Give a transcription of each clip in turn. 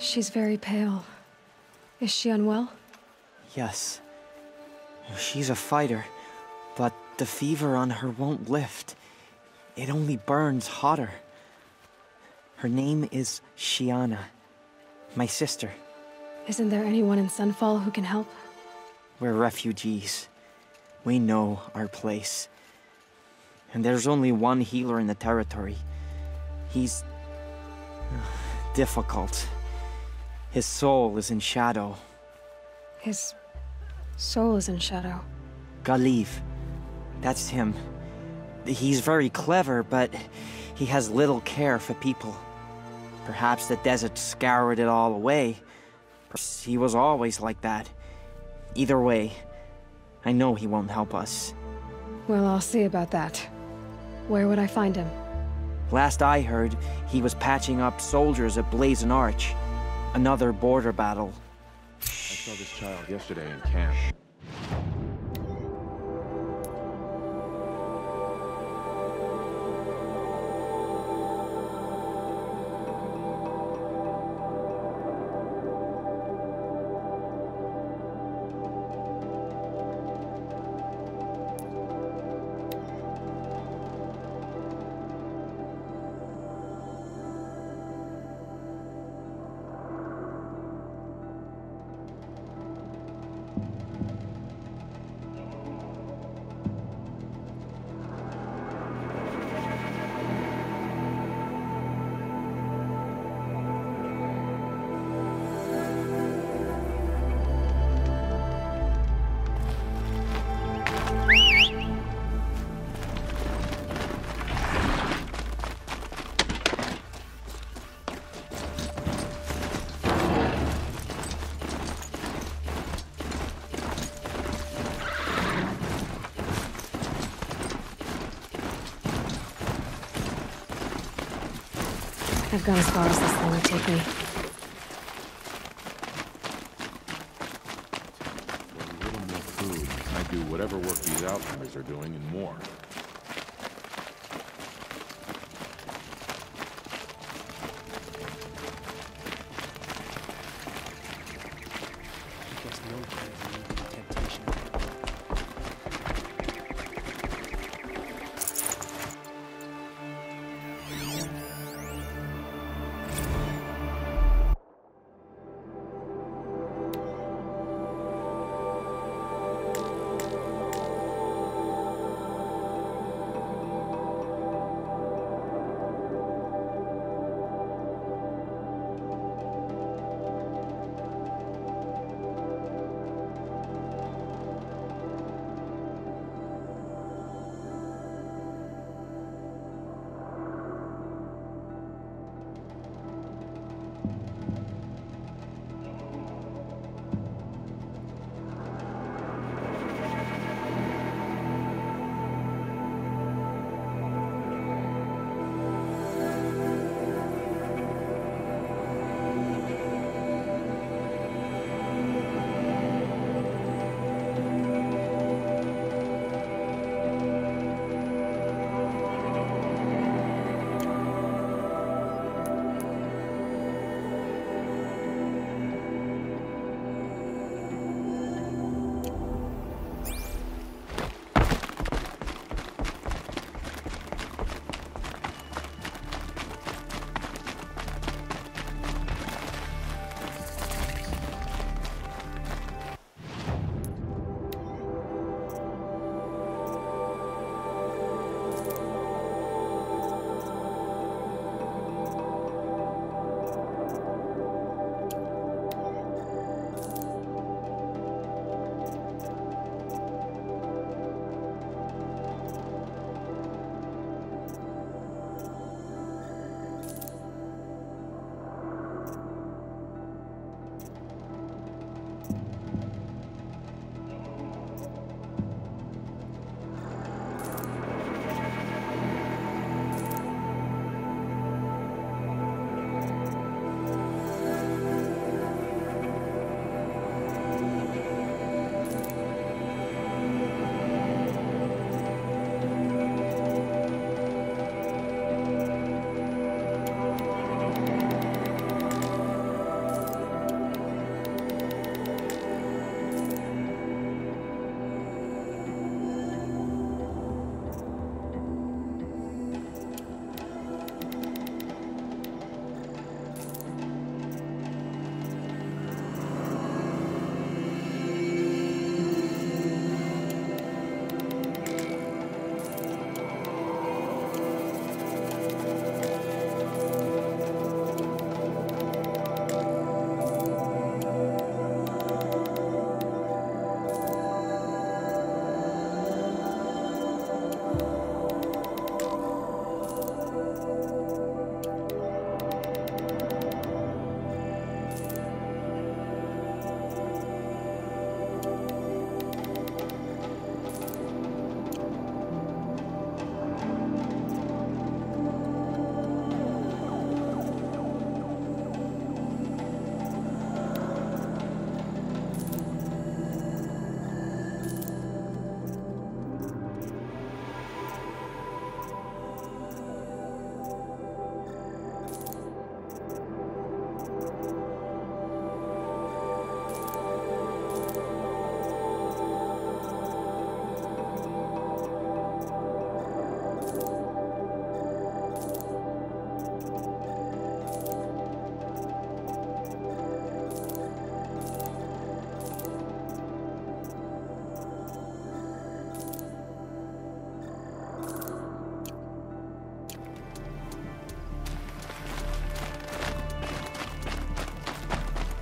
She's very pale. Is she unwell? Yes. She's a fighter, but the fever on her won't lift. It only burns hotter. Her name is Shiana, my sister. Isn't there anyone in Sunfall who can help? We're refugees. We know our place. And there's only one healer in the territory. He's difficult. His soul is in shadow. His soul is in shadow. Galiv. That's him. He's very clever, but he has little care for people. Perhaps the desert scoured it all away. Perhaps he was always like that. Either way, I know he won't help us. Well, I'll see about that. Where would I find him? Last I heard, he was patching up soldiers at Blazon Arch. Another border battle. I saw this child yesterday in camp. I've gone as far as this thing would take me. For a little more food, I do whatever work these outlanders are doing and more.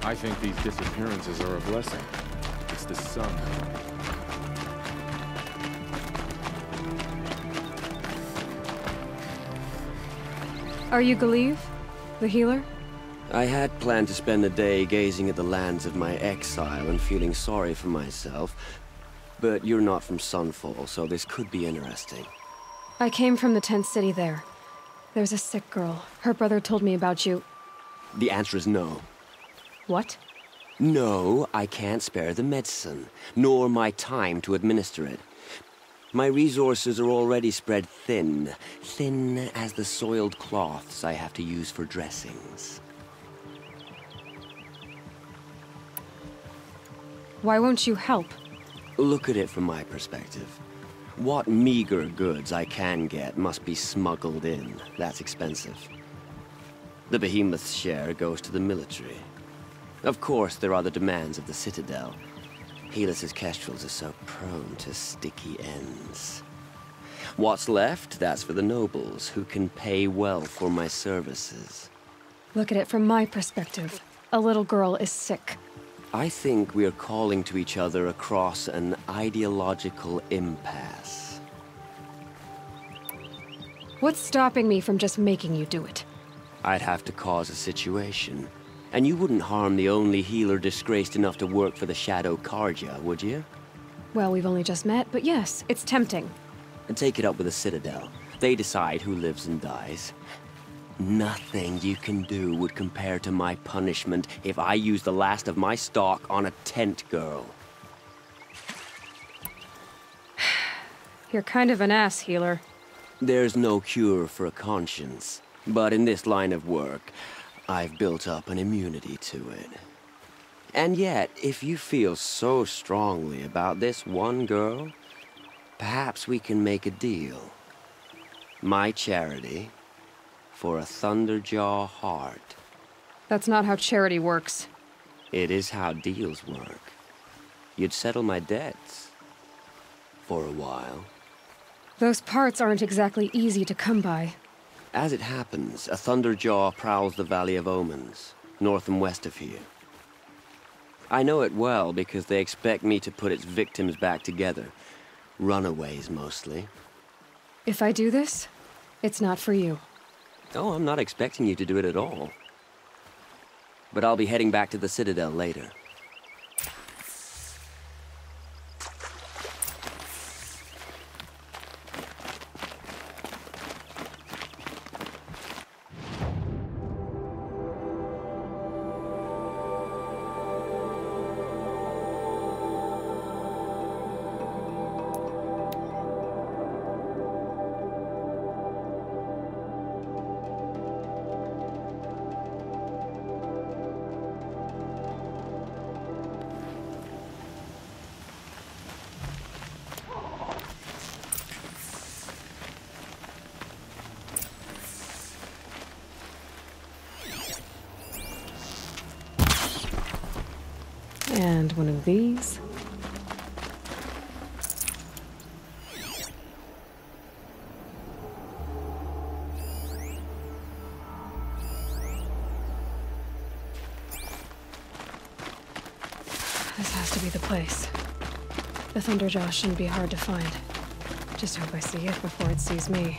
I think these disappearances are a blessing. It's the sun. Are you Galeev, the healer? I had planned to spend the day gazing at the lands of my exile and feeling sorry for myself, but you're not from Sunfall, so this could be interesting. I came from the tent city there. There's a sick girl. Her brother told me about you. The answer is no. What? No, I can't spare the medicine, nor my time to administer it. My resources are already spread thin, thin as the soiled cloths I have to use for dressings. Why won't you help? Look at it from my perspective. What meager goods I can get must be smuggled in. That's expensive. The behemoth's share goes to the military. Of course, there are the demands of the Citadel. Helis's kestrels are so prone to sticky ends. What's left, that's for the nobles, who can pay well for my services. Look at it from my perspective. A little girl is sick. I think we are calling to each other across an ideological impasse. What's stopping me from just making you do it? I'd have to cause a situation. And you wouldn't harm the only healer disgraced enough to work for the Shadow Carja, would you? Well, we've only just met, but yes, it's tempting. And take it up with the Citadel. They decide who lives and dies. Nothing you can do would compare to my punishment if I use the last of my stock on a tent girl. You're kind of an ass, healer. There's no cure for a conscience. But in this line of work, I've built up an immunity to it. And yet, if you feel so strongly about this one girl, perhaps we can make a deal. My charity for a Thunderjaw heart. That's not how charity works. It is how deals work. You'd settle my debts. For a while. Those parts aren't exactly easy to come by. As it happens, a Thunderjaw prowls the Valley of Omens, north and west of here. I know it well because they expect me to put its victims back together. Runaways, mostly. If I do this, it's not for you. Oh, I'm not expecting you to do it at all. But I'll be heading back to the Citadel later. And one of these. This has to be the place. The Thunderjaw shouldn't be hard to find. Just hope I see it before it sees me.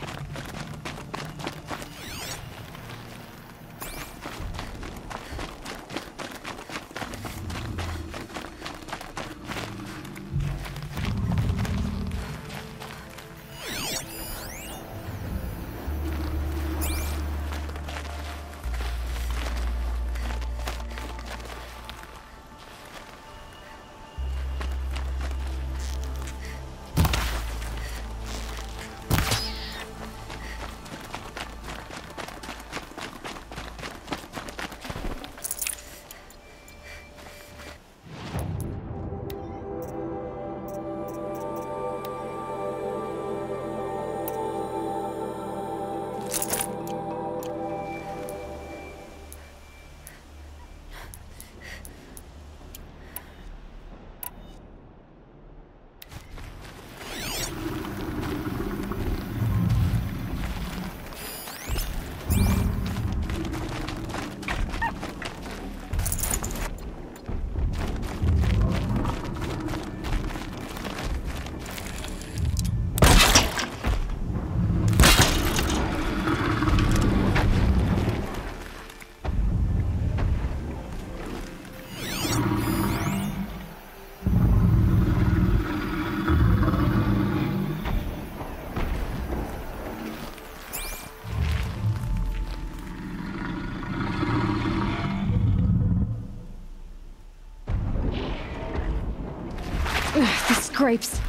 Grapes.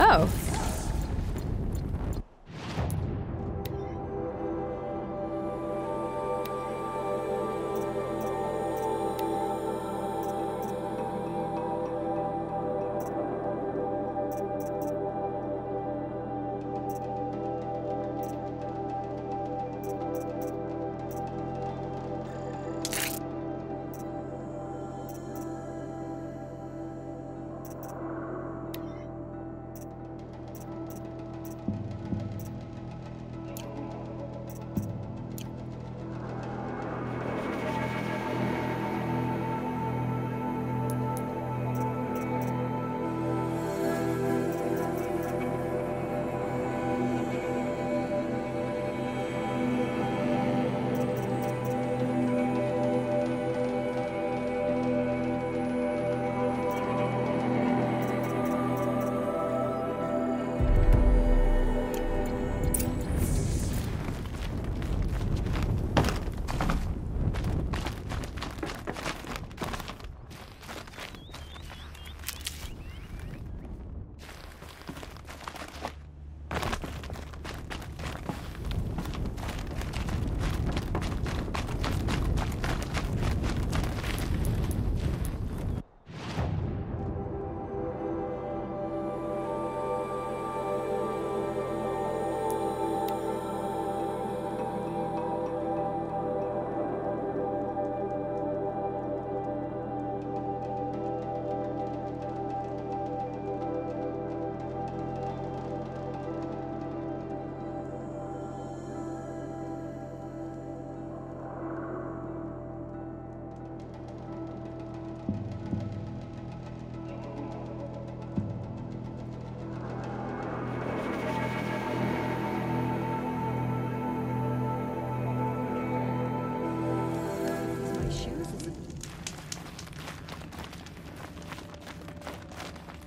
Oh.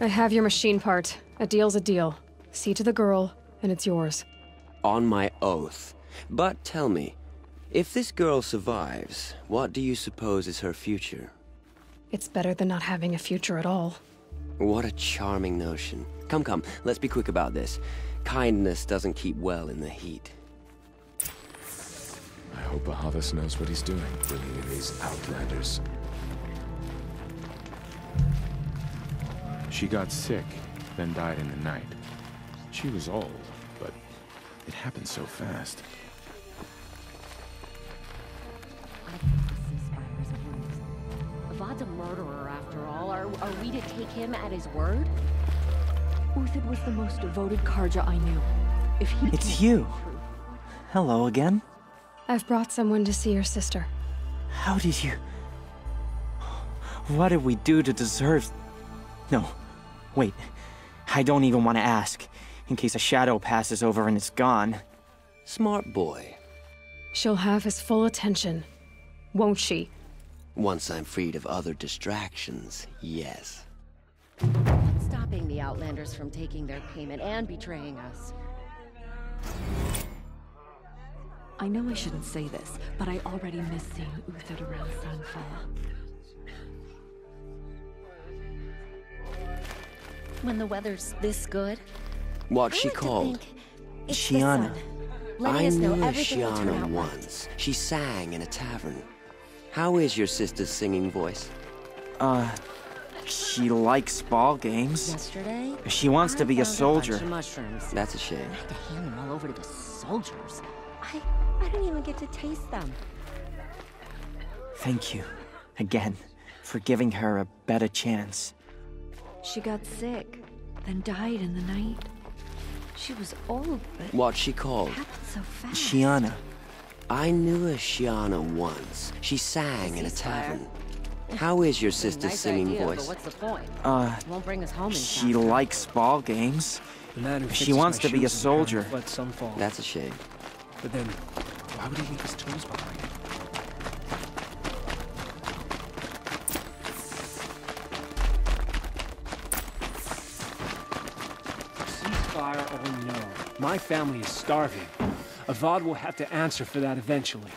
I have your machine part. A deal's a deal. See to the girl, and it's yours. On my oath. But tell me, if this girl survives, what do you suppose is her future? It's better than not having a future at all. What a charming notion. Come, come, let's be quick about this. Kindness doesn't keep well in the heat. I hope Bahavas knows what he's doing, bringing in these outlanders. She got sick, then died in the night. She was old, but it happened so fast. Avad's a murderer, after all. Are we to take him at his word? Uthid was the most devoted Karja I knew. If he It's you. Hello again. I've brought someone to see your sister. How did you... What did we do to deserve... No. Wait. I don't even want to ask, in case a shadow passes over and it's gone. Smart boy. She'll have his full attention, won't she? Once I'm freed of other distractions, yes. What's stopping the Outlanders from taking their payment and betraying us? I know I shouldn't say this, but I already miss seeing Uthid around Sunfall. When the weather's this good? What's she I like to called? think it's the Shiana. sun, letting I us know knew a everything will turn Shiana out right. once. She sang in a tavern. How is your sister's singing voice? She likes ball games. Yesterday, She wants to I be a found soldier. bunch of mushrooms. That's a shame. I had to hand them all over to the soldiers. I didn't even get to taste them. Thank you, again, for giving her a better chance. She got sick, then died in the night. She was old, but What's she called? it happened so fast. Shiana. I knew a Shiana once. She sang in a tavern. How is your sister's Nice singing idea, voice? But what's the point? Won't bring us home in She time. likes ball games. The man who She fixes wants my to be a shoes in the soldier. Let some fall. That's a shame. But then, why would he leave his tools behind? Ceasefire or no, my family is starving. Avad will have to answer for that eventually.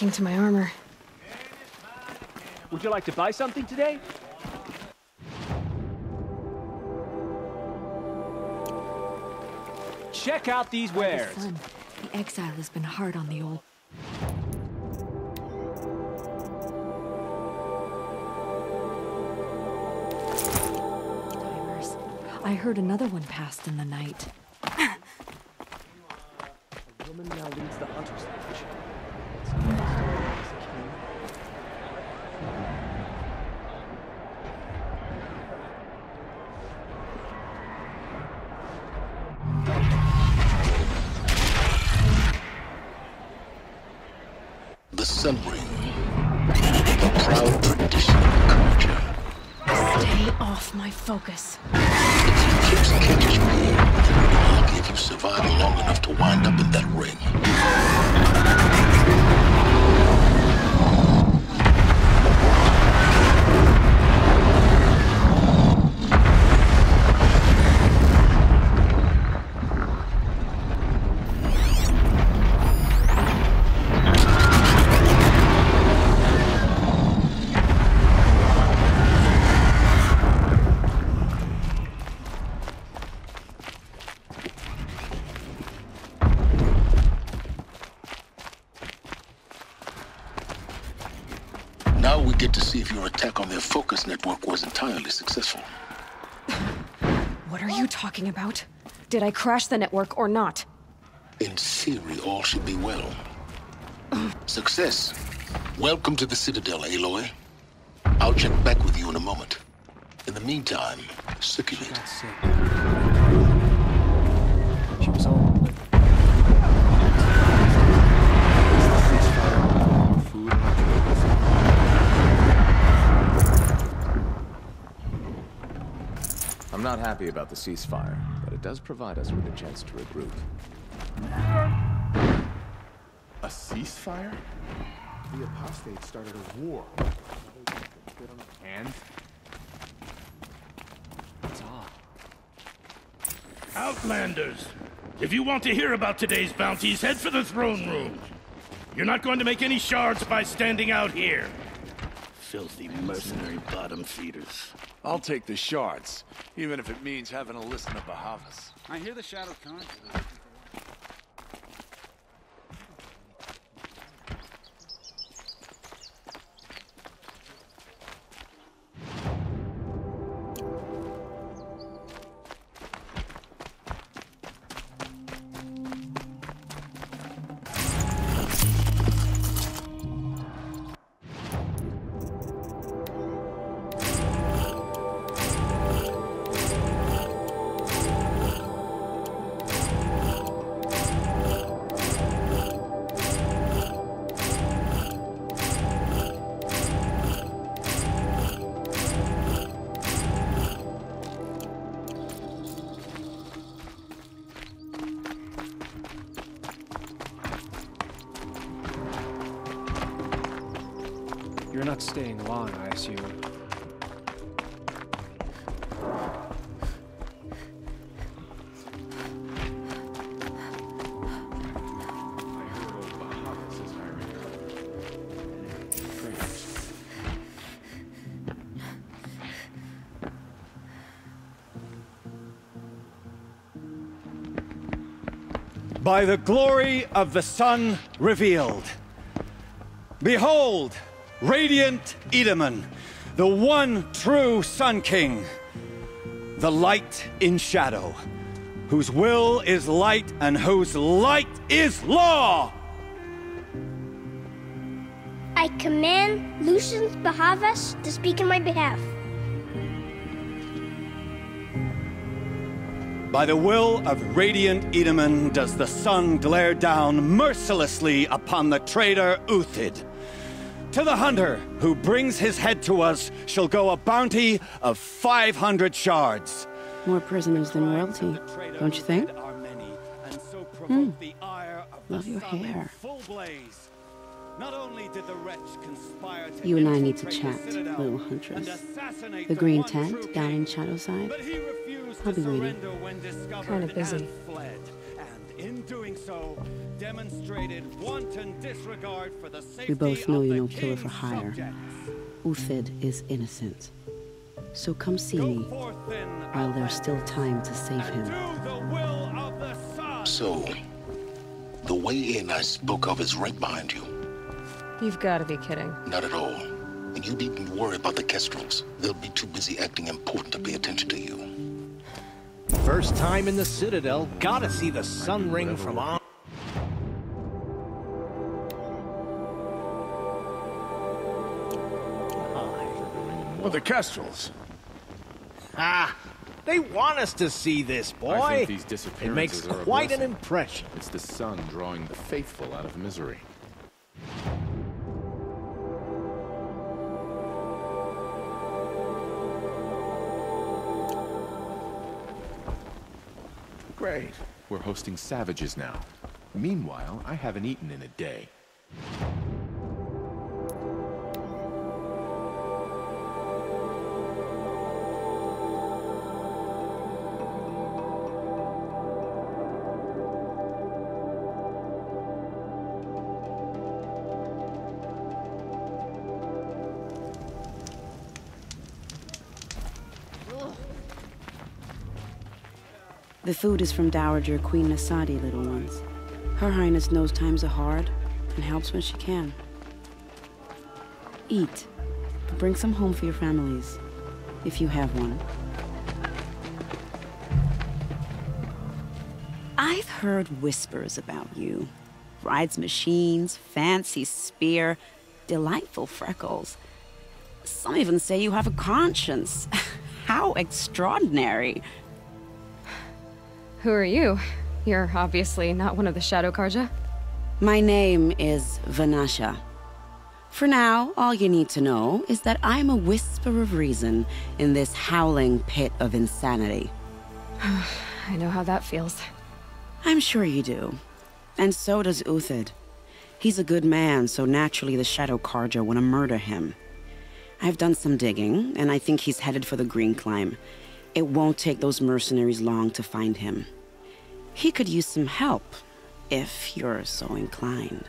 sticking to my armor. Would you like to buy something today? Check out these wares. Son, the exile has been hard on the old. Timers. I heard another one passed in the night. A woman now leads the Hunter's Lodge. The Sun Ring, the proud tradition of culture. Stay off my focus. If you kiss catches me, lucky if you survive long enough to wind up in that ring. Now we get to see if your attack on their focus network was entirely successful. What are you talking about? Did I crash the network or not? In theory, all should be well. Success. Welcome to the Citadel, Aloy. I'll check back with you in a moment. In the meantime, circulate. Got sick. She was old. I'm not happy about the ceasefire, but it does provide us with a chance to regroup. A ceasefire? The apostates started a war. And? It's odd. Outlanders! If you want to hear about today's bounties, head for the throne room. You're not going to make any shards by standing out here. Filthy mercenary bottom feeders. I'll take the shards, even if it means having to listen to Bahavas. I hear the Shadow Conjurers. You're not staying long, I assume. By the glory of the sun revealed. Behold, radiant Edaman, the one true Sun King, the light in shadow, whose will is light and whose light is law! I command Lucius Bahavas to speak in my behalf. By the will of radiant Edaman does the sun glare down mercilessly upon the traitor Uthid. To the hunter who brings his head to us shall go a bounty of 500 shards. More prisoners than royalty, don't you think? Love your hair. You and I need to chat, little huntress. The green tent down in Shadowside. I'll be waiting. Kind of busy. doing so, demonstrated wanton disregard for the safety We both know of you're the no killer for king's hire. subjects. Uthid is innocent. So come see Go me forth then, while there's still time to save him. do the will of the sun. So, the way in I spoke of is right behind you. You've got to be kidding. Not at all. And you needn't worry about the Kestrels. They'll be too busy acting important to pay attention to you. First time in the Citadel, gotta see the sun ring from on. Well, the Kestrels. Ah, they want us to see this, boy. I think these It disappearances makes are a quite an blessing. impression. It's the sun drawing the faithful out of misery. Great. We're hosting savages now. Meanwhile, I haven't eaten in a day. The food is from Dowager Queen Nasadi, little ones. Her Highness knows times are hard and helps when she can. Eat. Bring some home for your families, if you have one. I've heard whispers about you. Rides machines, fancy spear, delightful freckles. Some even say you have a conscience. How extraordinary. Who are you? You're obviously not one of the Shadow Karja. My name is Vanasha. For now, all you need to know is that I'm a whisper of reason in this howling pit of insanity. I know how that feels. I'm sure you do. And so does Uthid. He's a good man, so naturally the Shadow Karja want to murder him. I've done some digging, and I think he's headed for the Green Climb. It won't take those mercenaries long to find him. He could use some help, if you're so inclined.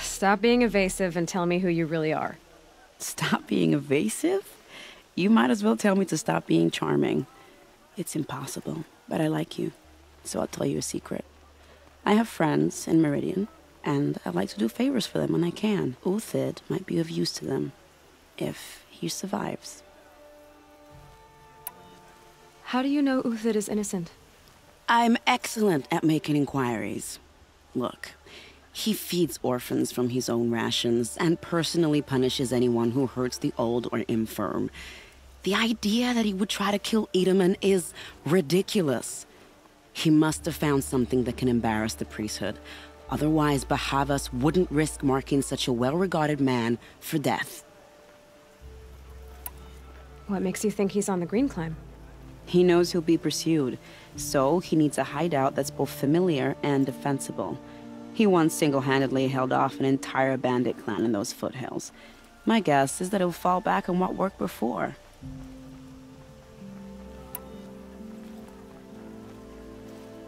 Stop being evasive and tell me who you really are. Stop being evasive? You might as well tell me to stop being charming. It's impossible, but I like you, so I'll tell you a secret. I have friends in Meridian, and I like to do favors for them when I can. Uthid might be of use to them, if he survives. How do you know Uthid is innocent? I'm excellent at making inquiries. Look, he feeds orphans from his own rations and personally punishes anyone who hurts the old or infirm. The idea that he would try to kill Edelman is ridiculous. He must have found something that can embarrass the priesthood. Otherwise, Bahavas wouldn't risk marking such a well-regarded man for death. What makes you think he's on the Green Climb? He knows he'll be pursued, so he needs a hideout that's both familiar and defensible. He once single-handedly held off an entire bandit clan in those foothills. My guess is that he'll fall back on what worked before.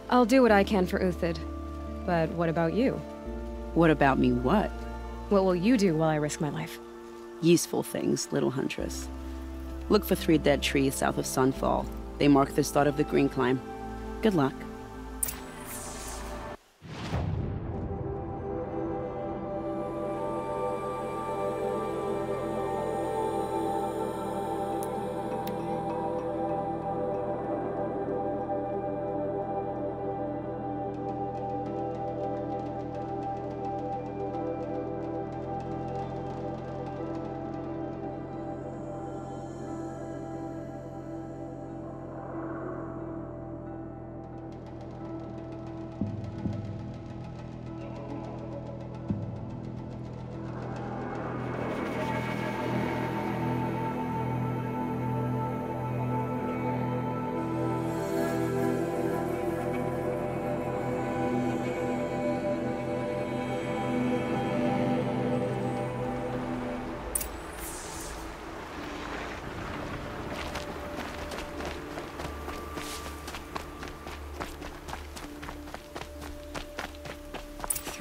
I'll do what I can for Uthid. But what about you? What about me what? What will you do while I risk my life? Useful things, little huntress. Look for 3 dead trees south of Sunfall. They mark the start of the Green Climb. Good luck.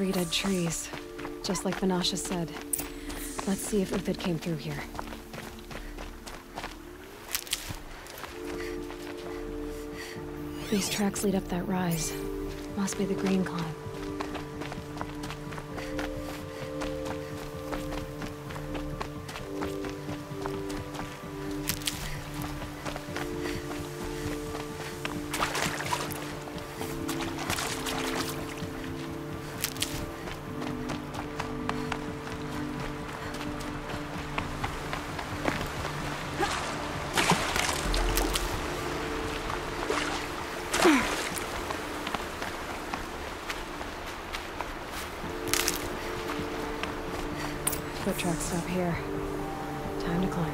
3 dead trees, just like Vanasha said. Let's see if Uthid came through here. These tracks lead up that rise. Must be the green climb. Foot tracks stop here. Time to climb.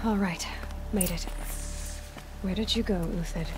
All right, made it. Where did you go, Uthid?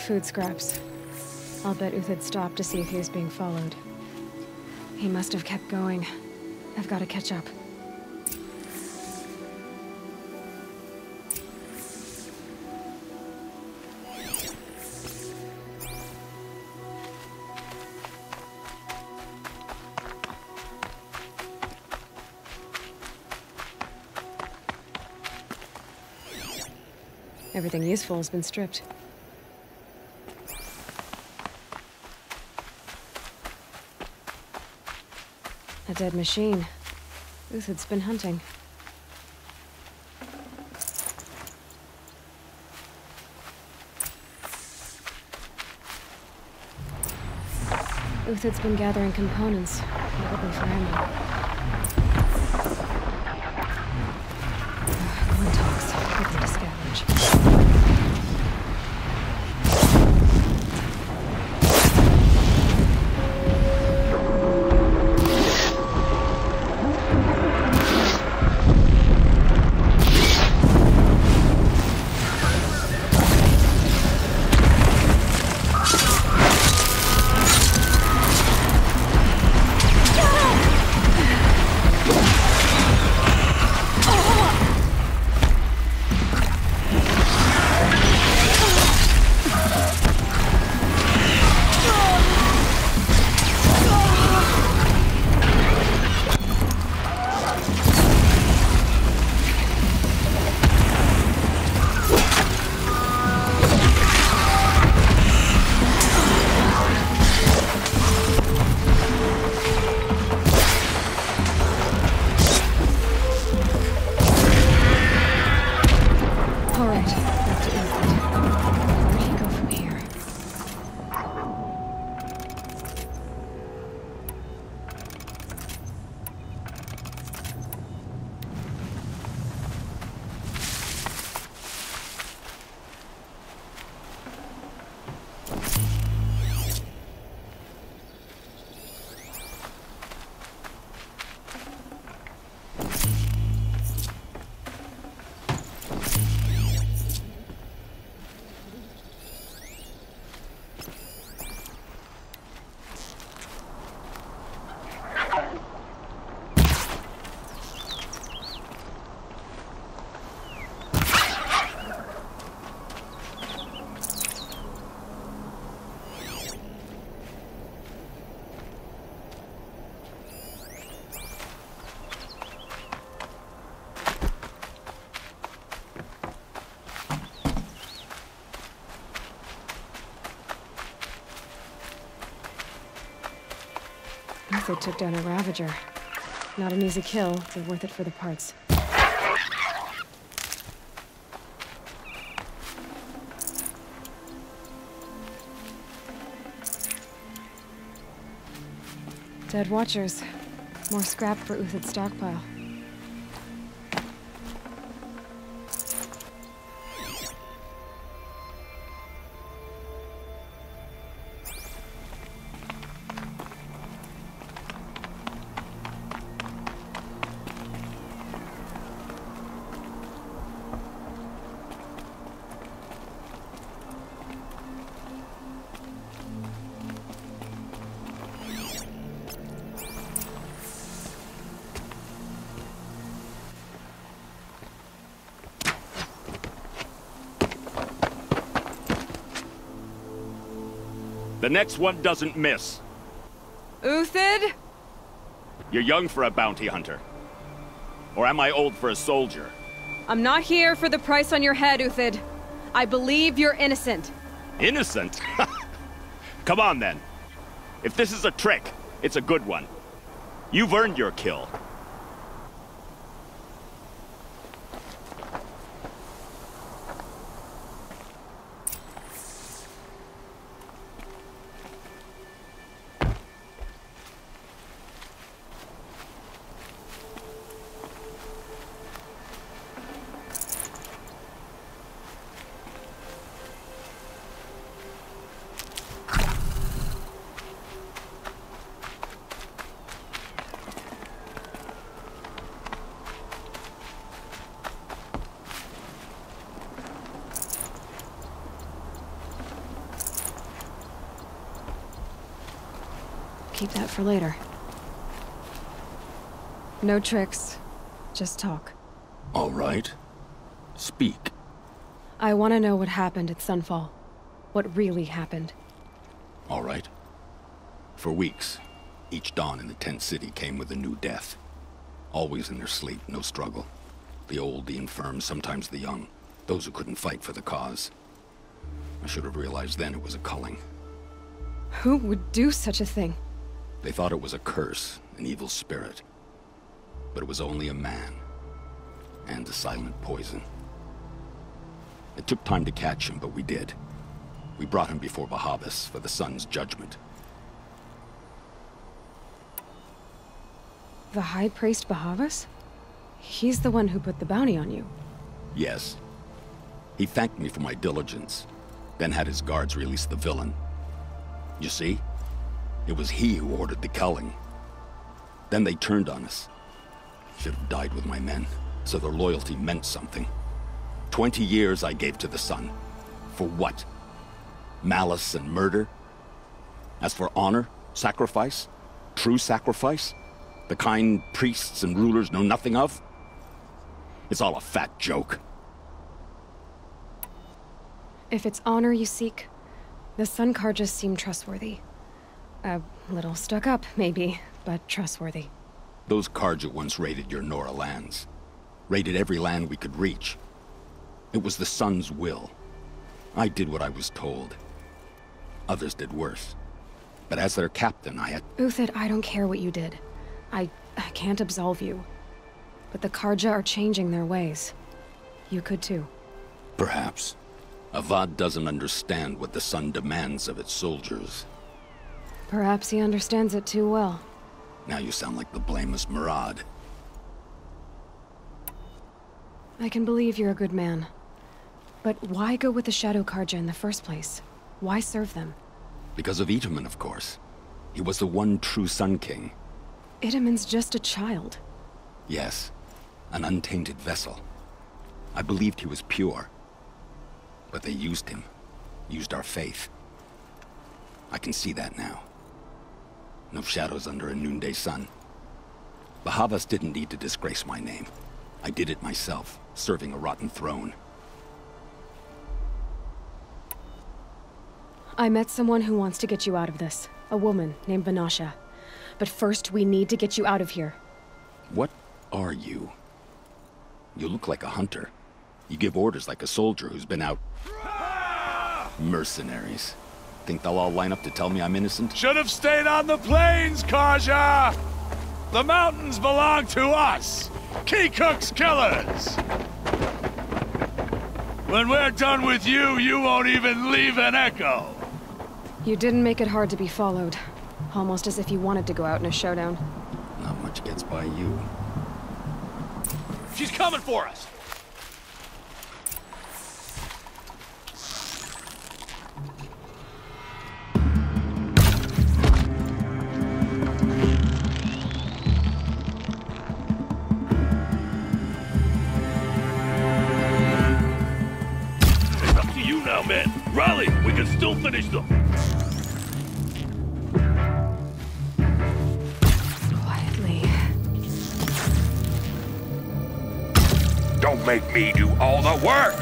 Food scraps. I'll bet Uthid stopped to see if he was being followed. He must have kept going. I've got to catch up. Everything useful has been stripped. A dead machine. Uthid's been hunting. Uthid's been gathering components, probably for ammo. One talks, quickly to scavenge. Uthid took down a Ravager. Not an easy kill, but worth it for the parts. Dead Watchers. More scrap for Uthid's stockpile. The next one doesn't miss. Uthid? You're young for a bounty hunter. Or am I old for a soldier? I'm not here for the price on your head, Uthid. I believe you're innocent. Innocent? Come on, then. If this is a trick, it's a good one. You've earned your kill. Keep that for later. No tricks. Just talk. All right. Speak. I want to know what happened at Sunfall. What really happened. All right. For weeks, each dawn in the tent city came with a new death. Always in their sleep, no struggle. The old, the infirm, sometimes the young. Those who couldn't fight for the cause. I should have realized then it was a culling. Who would do such a thing? They thought it was a curse, an evil spirit. But it was only a man. And a silent poison. It took time to catch him, but we did. We brought him before Bahavas for the sun's judgment. The High Priest Bahavas? He's the one who put the bounty on you. Yes. He thanked me for my diligence, then had his guards release the villain. You see? It was he who ordered the culling. Then they turned on us. Should have died with my men, so their loyalty meant something. 20 years I gave to the sun. For what? Malice and murder? As for honor, sacrifice, true sacrifice, the kind priests and rulers know nothing of? It's all a fat joke. If it's honor you seek, the Sun Karjas seem trustworthy. A little stuck up, maybe, but trustworthy. Those Karja once raided your Nora lands. Raided every land we could reach. It was the Sun's will. I did what I was told. Others did worse. But as their captain, I had... Uthid, I don't care what you did. I can't absolve you. But the Karja are changing their ways. You could too. Perhaps. Avad doesn't understand what the Sun demands of its soldiers. Perhaps he understands it too well. Now you sound like the blameless Murad. I can believe you're a good man. But why go with the Shadow Karja in the first place? Why serve them? Because of Itaman, of course. He was the one true Sun King. Itaman's just a child. Yes, an untainted vessel. I believed he was pure. But they used him. Used our faith. I can see that now. No shadows under a noonday sun. Bahavas didn't need to disgrace my name. I did it myself, serving a rotten throne. I met someone who wants to get you out of this. A woman named Vanasha. But first, we need to get you out of here. What are you? You look like a hunter. You give orders like a soldier who's been out... Mercenaries. Think they'll all line up to tell me I'm innocent? Should have stayed on the plains, Karja! The mountains belong to us! Keycook's killers! When we're done with you, you won't even leave an echo! You didn't make it hard to be followed. Almost as if you wanted to go out in a showdown. Not much gets by you. She's coming for us! It's up to you now, man. Rally, we can still finish them. Don't make me do all the work!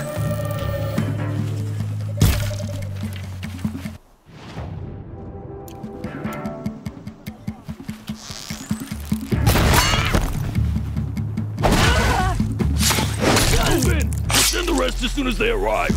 Move in! We'll send the rest as soon as they arrive.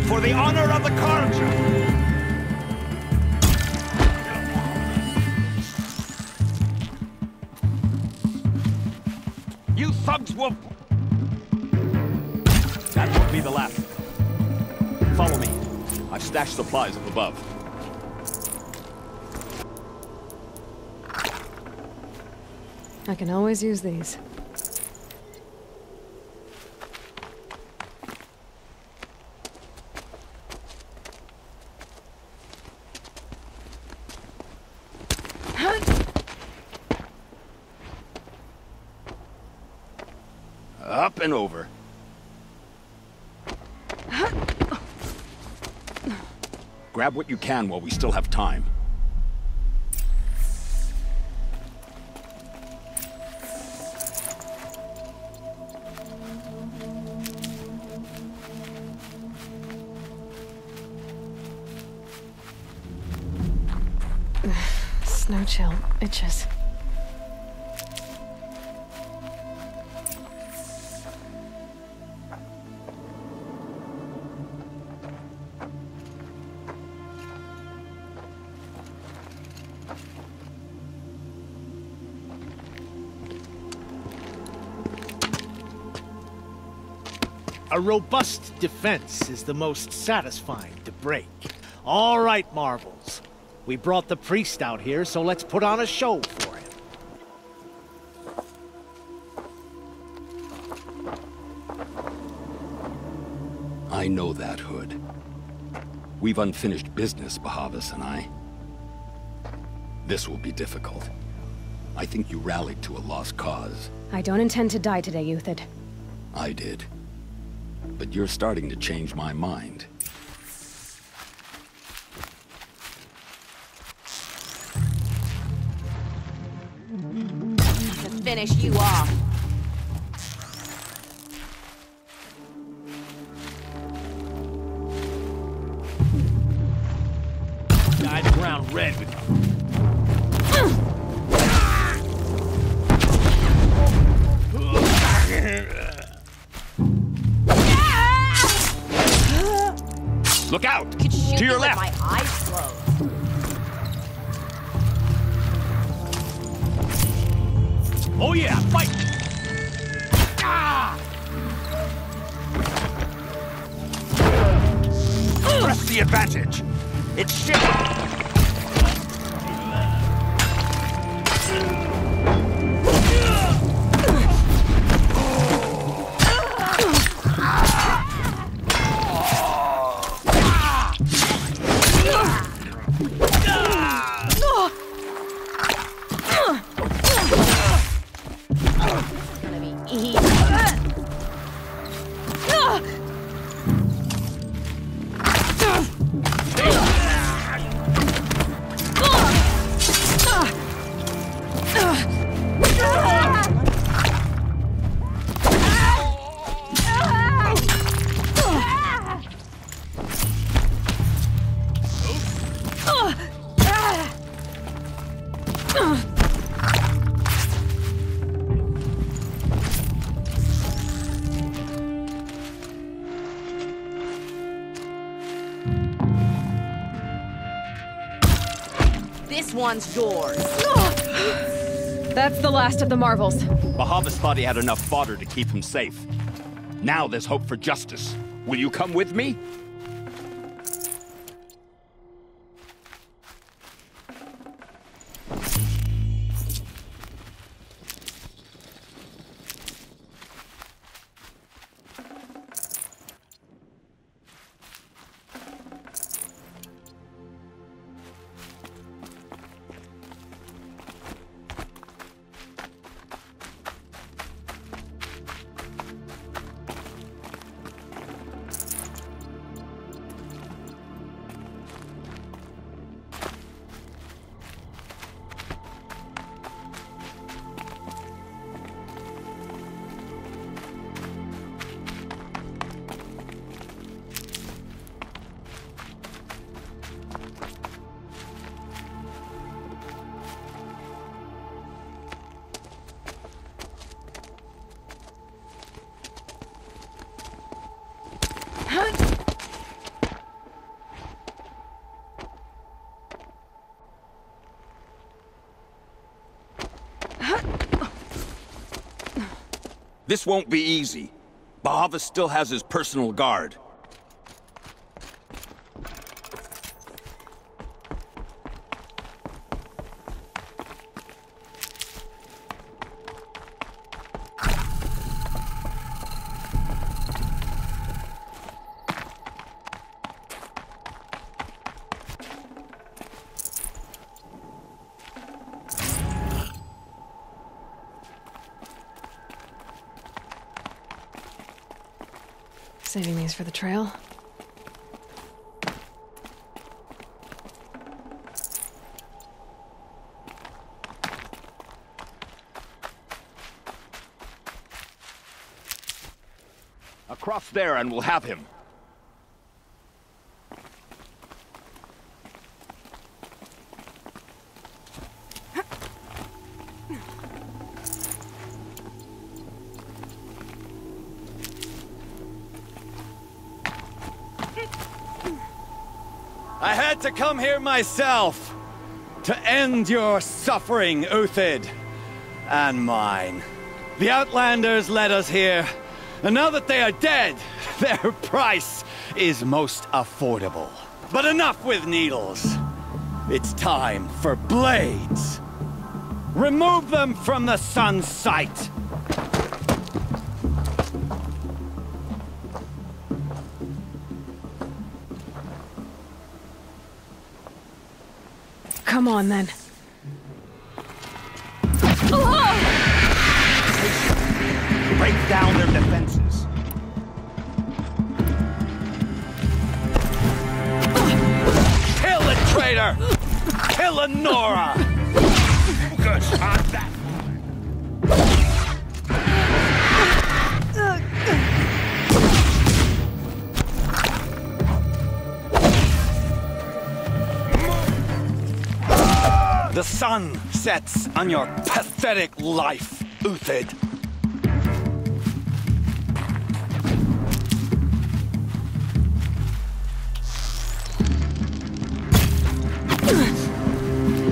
For the honor of the Karja! You thugs will... That won't be the last. Follow me. I've stashed supplies up above. I can always use these. Up and over. Grab what you can while we still have time. Snow chill itches. A robust defense is the most satisfying to break. All right, Marvels. We brought the priest out here, so let's put on a show for him. I know that, Hood. We've unfinished business, Bahavas and I. This will be difficult. I think you rallied to a lost cause. I don't intend to die today, Euthid. I did. But you're starting to change my mind. To finish you off. Dye the ground red with Look out! Could shoot To your you with left! my eyes closed. Oh yeah, fight! Ah! the advantage. It's shifting. This one's yours. That's the last of the marvels. Bahavas thought he had enough fodder to keep him safe. Now there's hope for justice. Will you come with me? This won't be easy. Bahavas still has his personal guard. Saving these for the trail. Across there and we'll have him. I had to come here myself to end your suffering, Uthid, and mine. The Outlanders led us here, and now that they are dead, their price is most affordable. But enough with needles. It's time for blades. Remove them from the sun's sight. Come on, then. Break down their defenses. Kill the traitor! Kill a Nora! Good shot, that. The sun sets on your pathetic life, Uthid.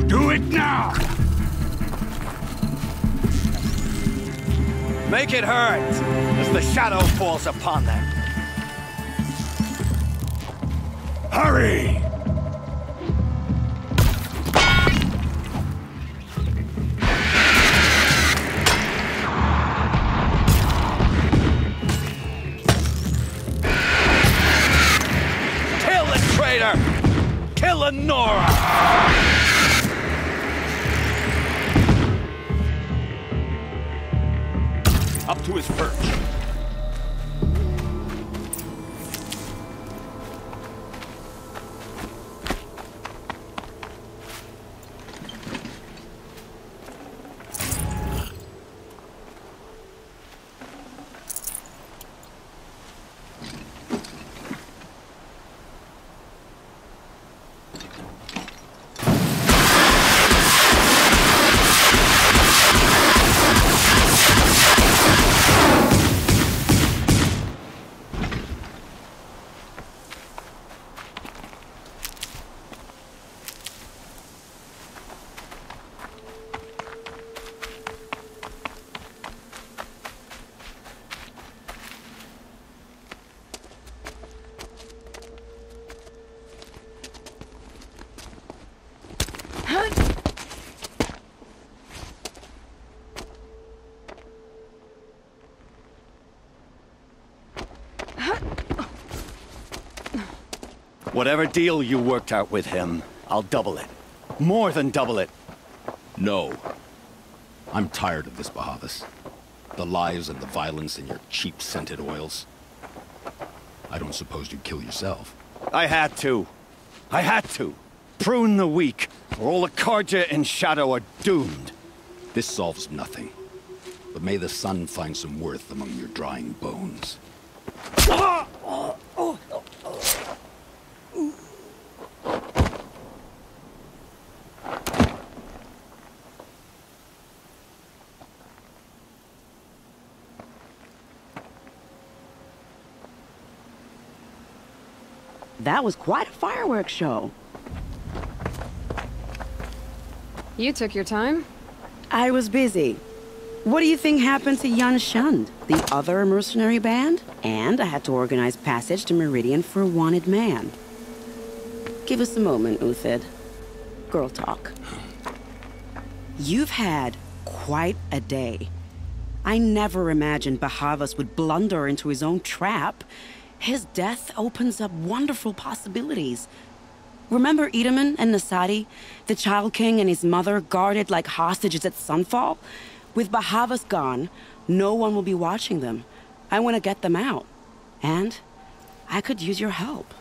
Do it now! Make it hurt as the shadow falls upon them. Hurry! Kill the traitor! Kill the Nora! Up to his perch. Whatever deal you worked out with him, I'll double it. More than double it. No. I'm tired of this, Bahavas. The lies and the violence and your cheap scented oils. I don't suppose you'd kill yourself. I had to. I had to. Prune the weak, or all the Karja in Shadow are doomed. This solves nothing. But may the sun find some worth among your drying bones. That was quite a fireworks show. You took your time? I was busy. What do you think happened to Yan Shund, the other mercenary band? And I had to organize passage to Meridian for a wanted man. Give us a moment, Uthid. Girl talk. You've had quite a day. I never imagined Bahavas would blunder into his own trap. His death opens up wonderful possibilities. Remember Edaman and Nasadi, the Child King and his mother guarded like hostages at Sunfall? With Bahavas gone, no one will be watching them. I want to get them out. And I could use your help.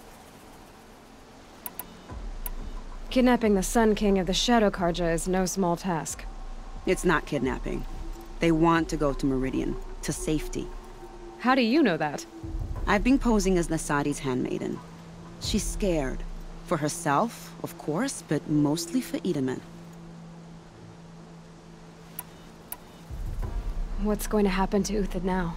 Kidnapping the Sun King of the Shadow Karja is no small task. It's not kidnapping. They want to go to Meridian, to safety. How do you know that? I've been posing as Nasadi's handmaiden. She's scared. For herself, of course, but mostly for Edaman. What's going to happen to Uthid now?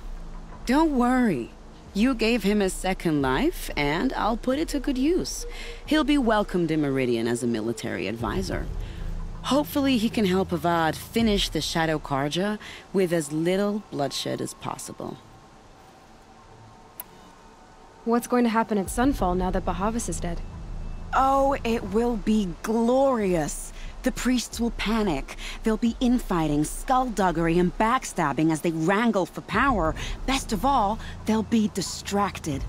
Don't worry. You gave him a second life, and I'll put it to good use. He'll be welcomed in Meridian as a military advisor. Hopefully he can help Avad finish the Shadow Karja with as little bloodshed as possible. What's going to happen at Sunfall now that Bahavas is dead? Oh, it will be glorious. The priests will panic. There'll be infighting, skullduggery, and backstabbing as they wrangle for power. Best of all, they'll be distracted.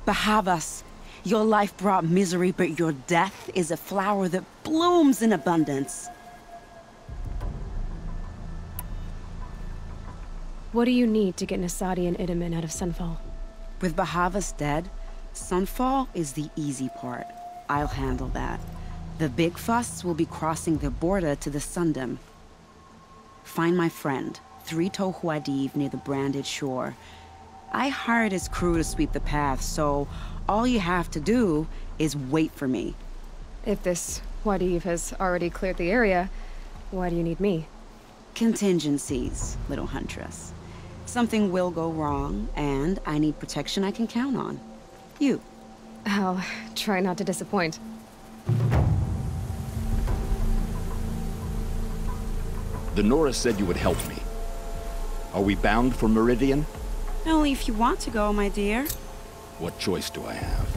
Bahavas, your life brought misery, but your death is a flower that blooms in abundance. What do you need to get Nasadi and Edaman out of Sunfall? With Bahavas dead, Sunfall is the easy part. I'll handle that. The big fuss will be crossing the border to the Sundom. Find my friend, 3-Toe Huadiv, near the branded shore. I hired his crew to sweep the path, so all you have to do is wait for me. If this Huadiv has already cleared the area, why do you need me? Contingencies, little huntress. Something will go wrong, and I need protection I can count on. You. I'll try not to disappoint. The Nora said you would help me. Are we bound for Meridian? Only if you want to go, my dear. What choice do I have?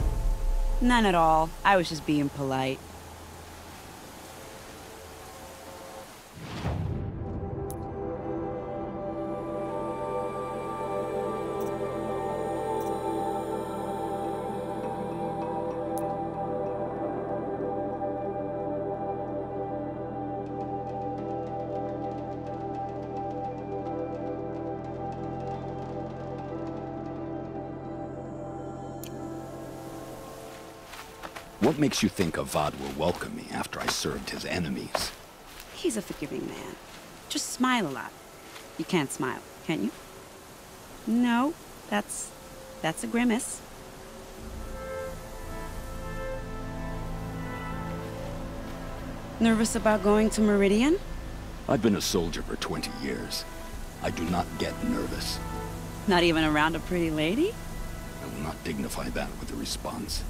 None at all. I was just being polite. What makes you think Avad will welcome me after I served his enemies? He's a forgiving man. Just smile a lot. You can't smile, can you? No, that's a grimace. Nervous about going to Meridian? I've been a soldier for 20 years. I do not get nervous. Not even around a pretty lady? I will not dignify that with a response.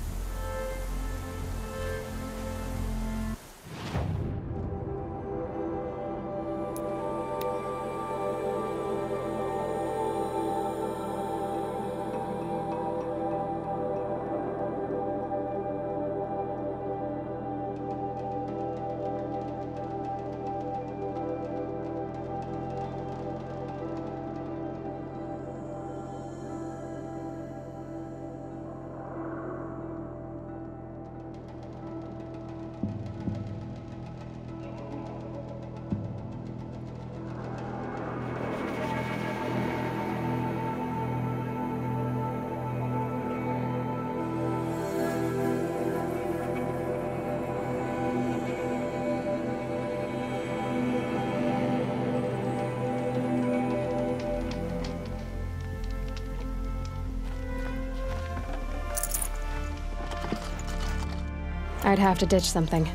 I'd have to ditch something.